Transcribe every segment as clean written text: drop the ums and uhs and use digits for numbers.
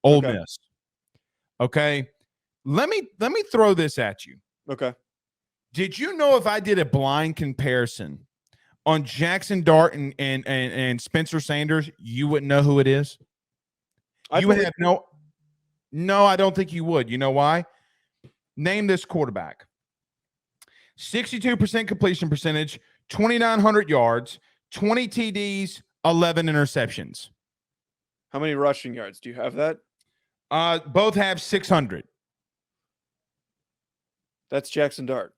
Ole Okay. Miss. Okay. Let me throw this at you. Okay. Did you know if I did a blind comparison on Jaxson Dart and Spencer Sanders, you wouldn't know who it is? You would have no, I don't think you would. You know why? Name this quarterback. 62% completion percentage, 2,900 yards, 20 TDs, 11 interceptions. How many rushing yards? Do you have that? Both have 600. That's Jaxson Dart.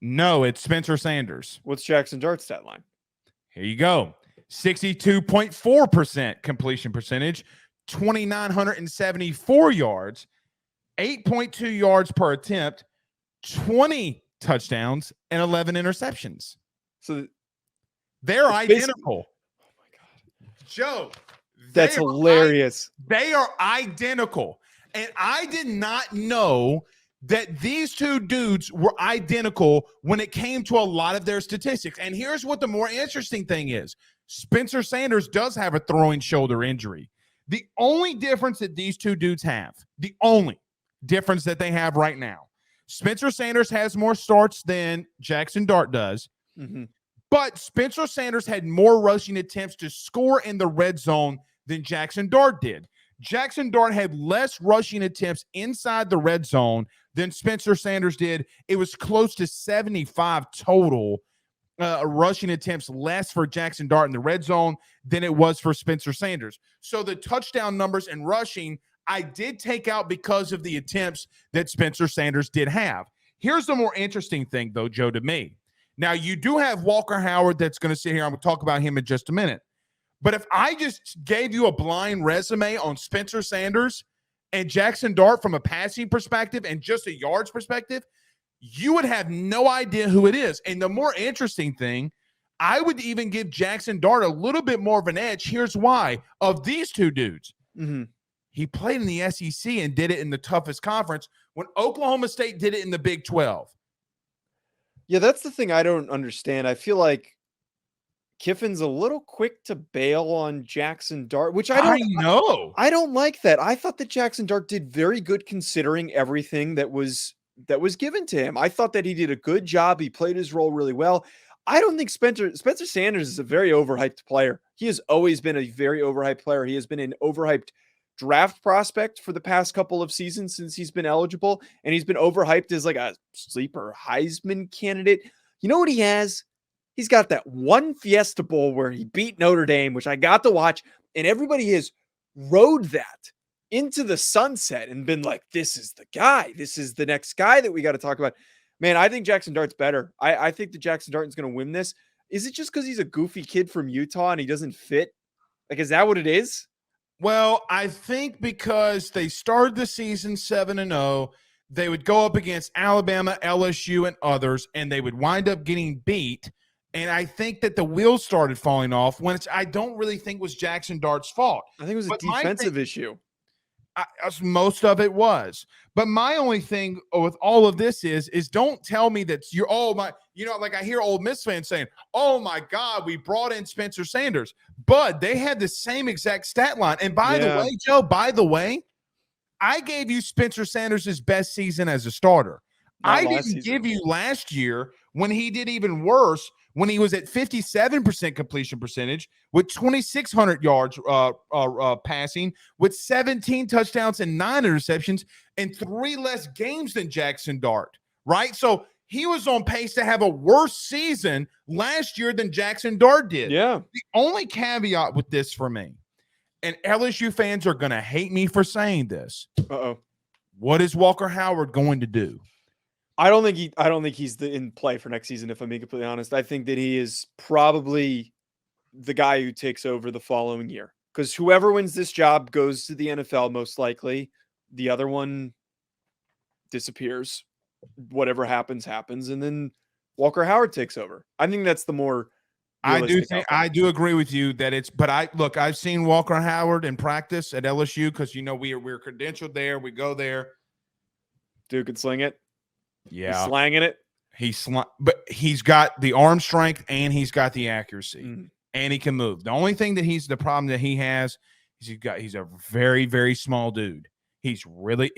No, it's Spencer Sanders. What's Jaxson Dart's stat line? Here you go. 62.4% completion percentage, 2,974 yards, 8.2 yards per attempt, 20 touchdowns, and 11 interceptions. So they're identical. Oh my God. Joe, that's hilarious. They are identical. And I did not know that these two dudes were identical when it came to a lot of their statistics. And here's what the more interesting thing is. Spencer Sanders does have a throwing shoulder injury. The only difference that these two dudes have, the only difference that they have right now, Spencer Sanders has more starts than Jaxson Dart does, but Spencer Sanders had more rushing attempts to score in the red zone than Jaxson Dart did. Jaxson Dart had less rushing attempts inside the red zone than Spencer Sanders did. It was close to 75 total rushing attempts less for Jaxson Dart in the red zone than it was for Spencer Sanders. So the touchdown numbers and rushing, I did take out because of the attempts that Spencer Sanders did have. Here's the more interesting thing, though, Joe, to me. Now, you do have Walker Howard that's going to sit here. I'm going to talk about him in just a minute. But if I just gave you a blind resume on Spencer Sanders and Jaxson Dart from a passing perspective and just a yards perspective, you would have no idea who it is. And the more interesting thing, I would even give Jaxson Dart a little bit more of an edge. Here's why. Of these two dudes, he played in the SEC and did it in the toughest conference when Oklahoma State did it in the Big 12. Yeah, that's the thing I don't understand. I feel like Kiffin's a little quick to bail on Jaxson Dart, which I know. I don't like that. I thought that Jaxson Dart did very good considering everything that was given to him. I thought that he did a good job. He played his role really well. I don't think Spencer Sanders is a very overhyped player. He has always been a very overhyped player. He has been an overhyped draft prospect for the past couple of seasons since he's been eligible, and he's been overhyped as like a sleeper Heisman candidate. You know what he has? He's got that one Fiesta Bowl where he beat Notre Dame, which I got to watch, and everybody has rode that into the sunset and been like, this is the guy. This is the next guy that we got to talk about. Man, I think Jaxson Dart's better. I think that Jaxson Dart is going to win this. Is it just because he's a goofy kid from Utah and he doesn't fit? Like, is that what it is? Well, I think because they started the season 7-0, they would go up against Alabama, LSU, and others, and they would wind up getting beat. And I think that the wheels started falling off when I don't really think was Jaxson Dart's fault. I think it was a defensive issue. Most of it was. But my only thing with all of this is don't tell me that you're, like I hear Ole Miss fans saying, oh my God, we brought in Spencer Sanders. But they had the same exact stat line. And by the way, Joe, I gave you Spencer Sanders' best season as a starter. I didn't give you last year when he did even worse, when he was at 57% completion percentage with 2,600 yards passing, with 17 touchdowns and 9 interceptions and 3 less games than Jaxson Dart, right? So he was on pace to have a worse season last year than Jaxson Dart did. Yeah. The only caveat with this for me, and LSU fans are going to hate me for saying this. What is Walker Howard going to do? I don't think he's in play for next season, if I'm being completely honest. I think that he is probably the guy who takes over the following year. Because whoever wins this job goes to the NFL, most likely. The other one disappears. Whatever happens, and then Walker Howard takes over. I think that's the more I do agree with you that I've seen Walker Howard in practice at LSU because we're credentialed there. We go there. Dude could sling it. Yeah. He's slanging it. But he's got the arm strength and he's got the accuracy and he can move. The only thing the problem that he has He's a very, very small dude. He's really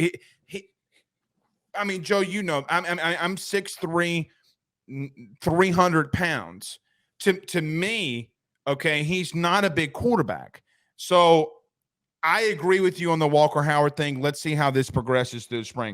I mean, Joe, you know, I'm 6'3", 300 pounds. To me, okay, he's not a big quarterback. So I agree with you on the Walker Howard thing. Let's see how this progresses through the spring.